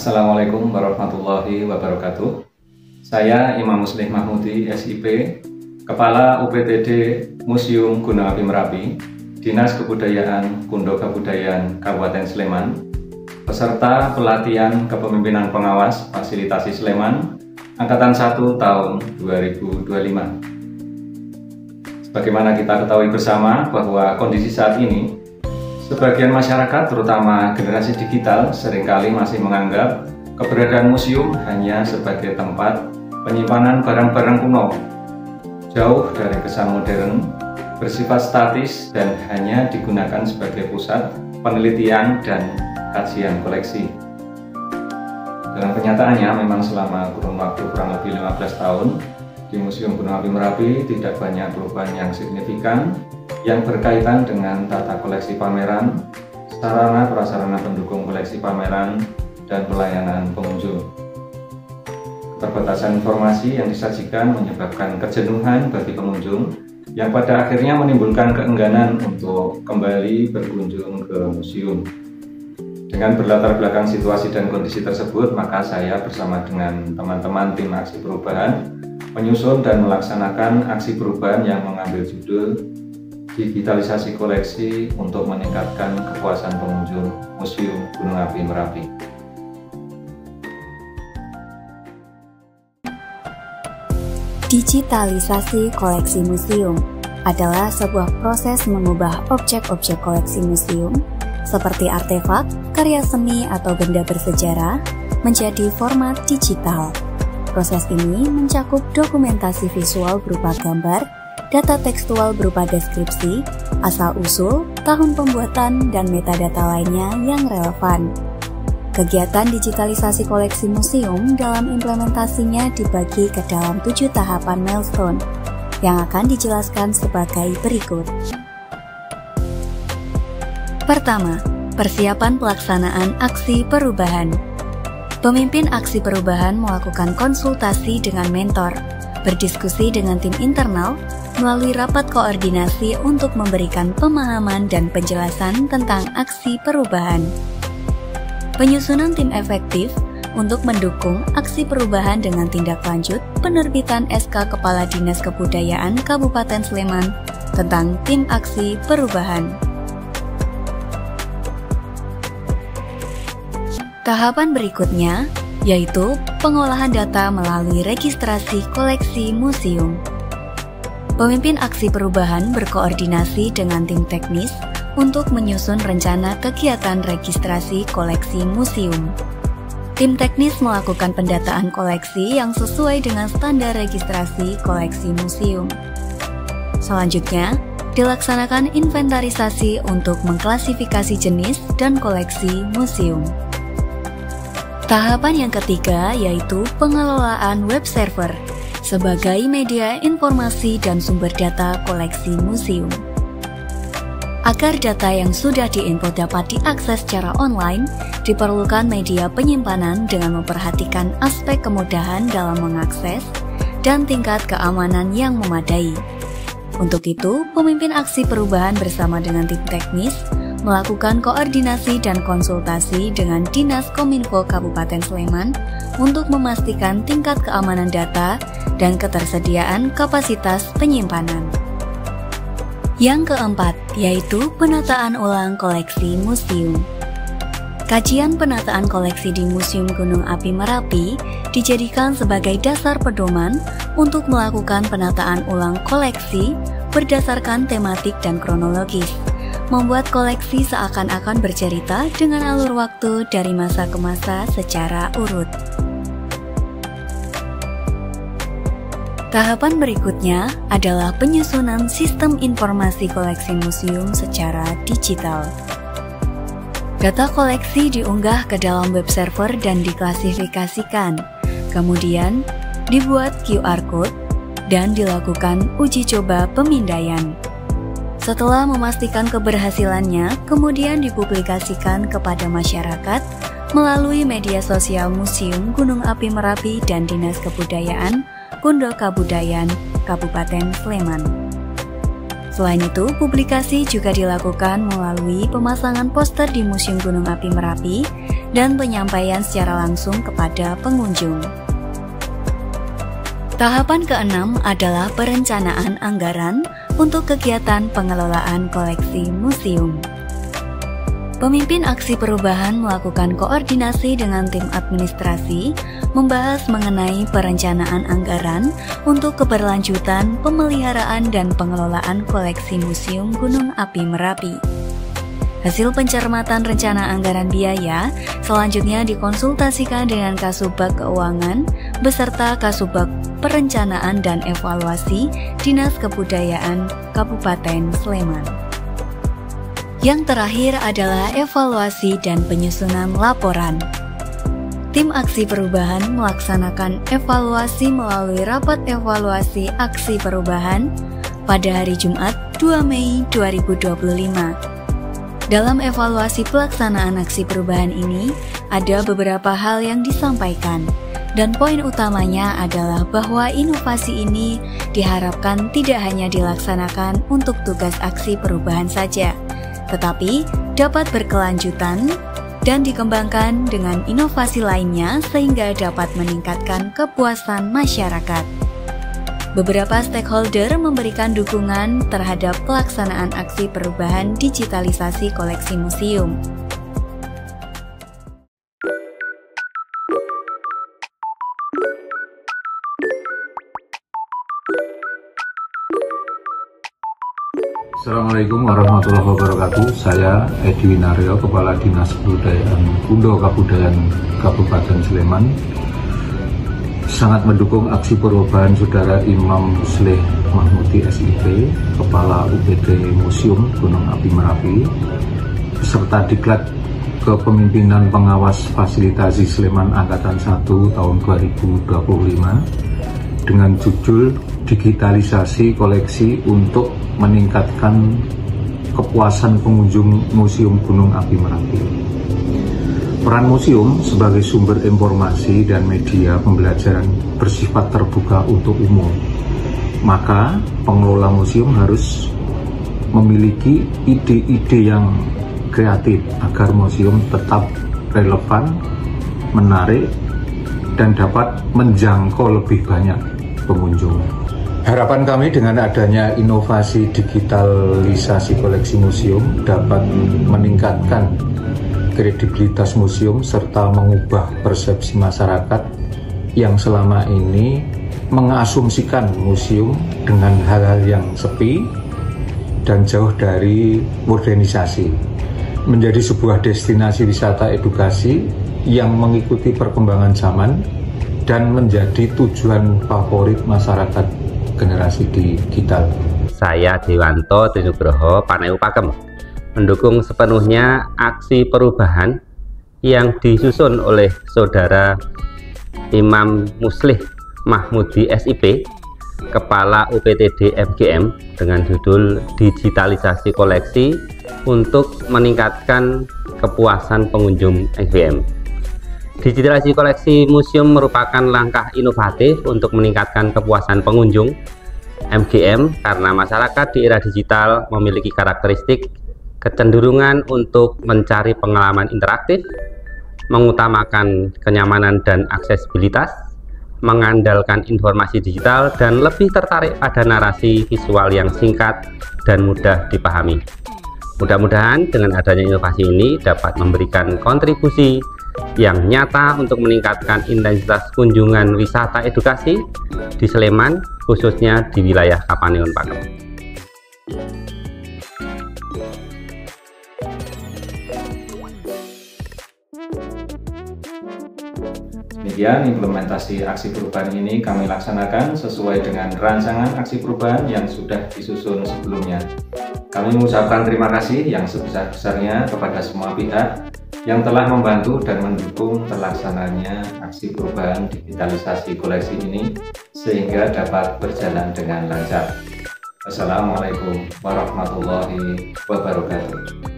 Assalamualaikum warahmatullahi wabarakatuh. Saya Imam Muslih Mahmudi, SIP, Kepala UPTD Museum Gunung Api Merapi, Dinas Kebudayaan Kundo Kabudayan Kabupaten Sleman, peserta pelatihan kepemimpinan pengawas fasilitasi Sleman, Angkatan 1 tahun 2025. Sebagaimana kita ketahui bersama bahwa kondisi saat ini, sebagian masyarakat, terutama generasi digital, seringkali masih menganggap keberadaan museum hanya sebagai tempat penyimpanan barang-barang kuno, jauh dari kesan modern, bersifat statis, dan hanya digunakan sebagai pusat penelitian dan kajian koleksi. Dalam kenyataannya, memang selama kurun waktu kurang lebih 15 tahun, di Museum Gunung Api Merapi tidak banyak perubahan yang signifikan yang berkaitan dengan tata koleksi pameran, sarana prasarana pendukung koleksi pameran, dan pelayanan pengunjung. Keterbatasan informasi yang disajikan menyebabkan kejenuhan bagi pengunjung yang pada akhirnya menimbulkan keengganan untuk kembali berkunjung ke museum. Dengan berlatar belakang situasi dan kondisi tersebut, maka saya bersama dengan teman-teman tim aksi perubahan menyusun dan melaksanakan aksi perubahan yang mengambil judul digitalisasi koleksi untuk meningkatkan kepuasan pengunjung Museum Gunung Api Merapi. Digitalisasi koleksi museum adalah sebuah proses mengubah objek-objek koleksi museum seperti artefak, karya seni, atau benda bersejarah menjadi format digital. Proses ini mencakup dokumentasi visual berupa gambar, data tekstual berupa deskripsi, asal-usul, tahun pembuatan, dan metadata lainnya yang relevan. Kegiatan digitalisasi koleksi museum dalam implementasinya dibagi ke dalam 7 tahapan milestone yang akan dijelaskan sebagai berikut. Pertama, persiapan pelaksanaan aksi perubahan. Pemimpin aksi perubahan melakukan konsultasi dengan mentor, berdiskusi dengan tim internal, melalui rapat koordinasi untuk memberikan pemahaman dan penjelasan tentang aksi perubahan. Penyusunan tim efektif untuk mendukung aksi perubahan dengan tindak lanjut penerbitan SK Kepala Dinas Kebudayaan Kabupaten Sleman tentang tim aksi perubahan. Tahapan berikutnya yaitu pengolahan data melalui registrasi koleksi museum. Pemimpin aksi perubahan berkoordinasi dengan tim teknis untuk menyusun rencana kegiatan registrasi koleksi museum. Tim teknis melakukan pendataan koleksi yang sesuai dengan standar registrasi koleksi museum. Selanjutnya, dilaksanakan inventarisasi untuk mengklasifikasi jenis dan koleksi museum. Tahapan yang ketiga yaitu pengelolaan web server sebagai media informasi dan sumber data koleksi museum. Agar data yang sudah diinput dapat diakses secara online, diperlukan media penyimpanan dengan memperhatikan aspek kemudahan dalam mengakses dan tingkat keamanan yang memadai. Untuk itu, pemimpin aksi perubahan bersama dengan tim teknis melakukan koordinasi dan konsultasi dengan Dinas Kominfo Kabupaten Sleman untuk memastikan tingkat keamanan data dan ketersediaan kapasitas penyimpanan. Yang keempat, yaitu penataan ulang koleksi museum. Kajian penataan koleksi di Museum Gunung Api Merapi dijadikan sebagai dasar pedoman untuk melakukan penataan ulang koleksi berdasarkan tematik dan kronologis, membuat koleksi seakan-akan bercerita dengan alur waktu dari masa ke masa secara urut. Tahapan berikutnya adalah penyusunan sistem informasi koleksi museum secara digital. Data koleksi diunggah ke dalam web server dan diklasifikasikan, kemudian dibuat QR code dan dilakukan uji coba pemindaian. Setelah memastikan keberhasilannya, kemudian dipublikasikan kepada masyarakat melalui media sosial Museum Gunung Api Merapi dan Dinas Kebudayaan Kundo Kabudayan Kabupaten Sleman. Selain itu, publikasi juga dilakukan melalui pemasangan poster di Museum Gunung Api Merapi dan penyampaian secara langsung kepada pengunjung. Tahapan keenam adalah perencanaan anggaran untuk kegiatan pengelolaan koleksi museum. Pemimpin aksi perubahan melakukan koordinasi dengan tim administrasi, membahas mengenai perencanaan anggaran untuk keberlanjutan pemeliharaan dan pengelolaan koleksi Museum Gunung Api Merapi. Hasil pencermatan rencana anggaran biaya selanjutnya dikonsultasikan dengan Kasubag Keuangan beserta Kasubag Perencanaan dan Evaluasi Dinas Kebudayaan Kabupaten Sleman. Yang terakhir adalah evaluasi dan penyusunan laporan. Tim Aksi Perubahan melaksanakan evaluasi melalui rapat evaluasi Aksi Perubahan pada hari Jumat 2 Mei 2025. Dalam evaluasi pelaksanaan Aksi Perubahan ini, ada beberapa hal yang disampaikan, dan poin utamanya adalah bahwa inovasi ini diharapkan tidak hanya dilaksanakan untuk tugas Aksi Perubahan saja, tetapi dapat berkelanjutan dan dikembangkan dengan inovasi lainnya sehingga dapat meningkatkan kepuasan masyarakat. Beberapa stakeholder memberikan dukungan terhadap pelaksanaan aksi perubahan digitalisasi koleksi museum. Assalamualaikum warahmatullahi wabarakatuh. Saya Edi Winaryo, Kepala Dinas Kebudayaan Pundo Kabudayan Kabupaten Sleman, sangat mendukung aksi perubahan Saudara Imam Muslih Mahmudi SIP, Kepala UPD Museum Gunung Api Merapi, serta Diklat Kepemimpinan Pengawas Fasilitasi Sleman Angkatan 1 tahun 2025 dengan judul Digitalisasi Koleksi untuk meningkatkan kepuasan pengunjung Museum Gunung Api Merapi. Peran museum sebagai sumber informasi dan media pembelajaran bersifat terbuka untuk umum. Maka pengelola museum harus memiliki ide-ide yang kreatif agar museum tetap relevan, menarik, dan dapat menjangkau lebih banyak pengunjung. Harapan kami dengan adanya inovasi digitalisasi koleksi museum dapat meningkatkan kredibilitas museum serta mengubah persepsi masyarakat yang selama ini mengasumsikan museum dengan hal-hal yang sepi dan jauh dari modernisasi, menjadi sebuah destinasi wisata edukasi yang mengikuti perkembangan zaman dan menjadi tujuan favorit masyarakat generasi digital. Saya Dewanto Trinugroho Paneu Pakem mendukung sepenuhnya aksi perubahan yang disusun oleh Saudara Imam Muslih Mahmudi SIP, Kepala UPTD MGM, dengan judul Digitalisasi Koleksi untuk meningkatkan kepuasan pengunjung MGM. Digitalisasi koleksi museum merupakan langkah inovatif untuk meningkatkan kepuasan pengunjung MGM karena masyarakat di era digital memiliki karakteristik kecenderungan untuk mencari pengalaman interaktif, mengutamakan kenyamanan dan aksesibilitas, mengandalkan informasi digital, dan lebih tertarik pada narasi visual yang singkat dan mudah dipahami. Mudah-mudahan dengan adanya inovasi ini dapat memberikan kontribusi yang nyata untuk meningkatkan intensitas kunjungan wisata edukasi di Sleman, khususnya di wilayah Kapanewon Pakem. Demikian implementasi aksi perubahan ini kami laksanakan sesuai dengan rancangan aksi perubahan yang sudah disusun sebelumnya. Kami mengucapkan terima kasih yang sebesar-besarnya kepada semua pihak yang telah membantu dan mendukung terlaksananya aksi perubahan digitalisasi koleksi ini sehingga dapat berjalan dengan lancar. Wassalamualaikum warahmatullahi wabarakatuh.